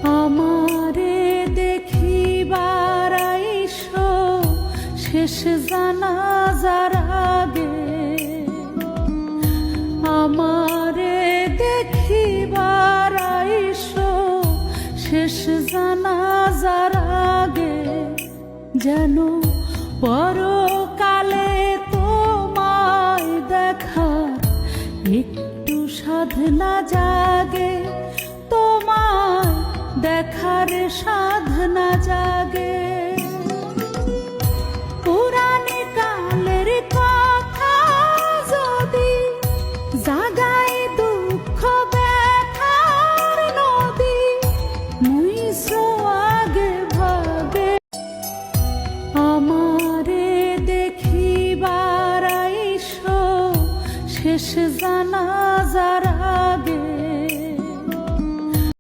আমারে দেখিবার আইসো শেষ জানাজার আগে, আমারে দেখিবার আইসো শেষ জানাজার আগে, যেন পরকালে তোমায় দেখার একটু সাধনা জাগে, তোমায় দেখার সাধনা জাগে।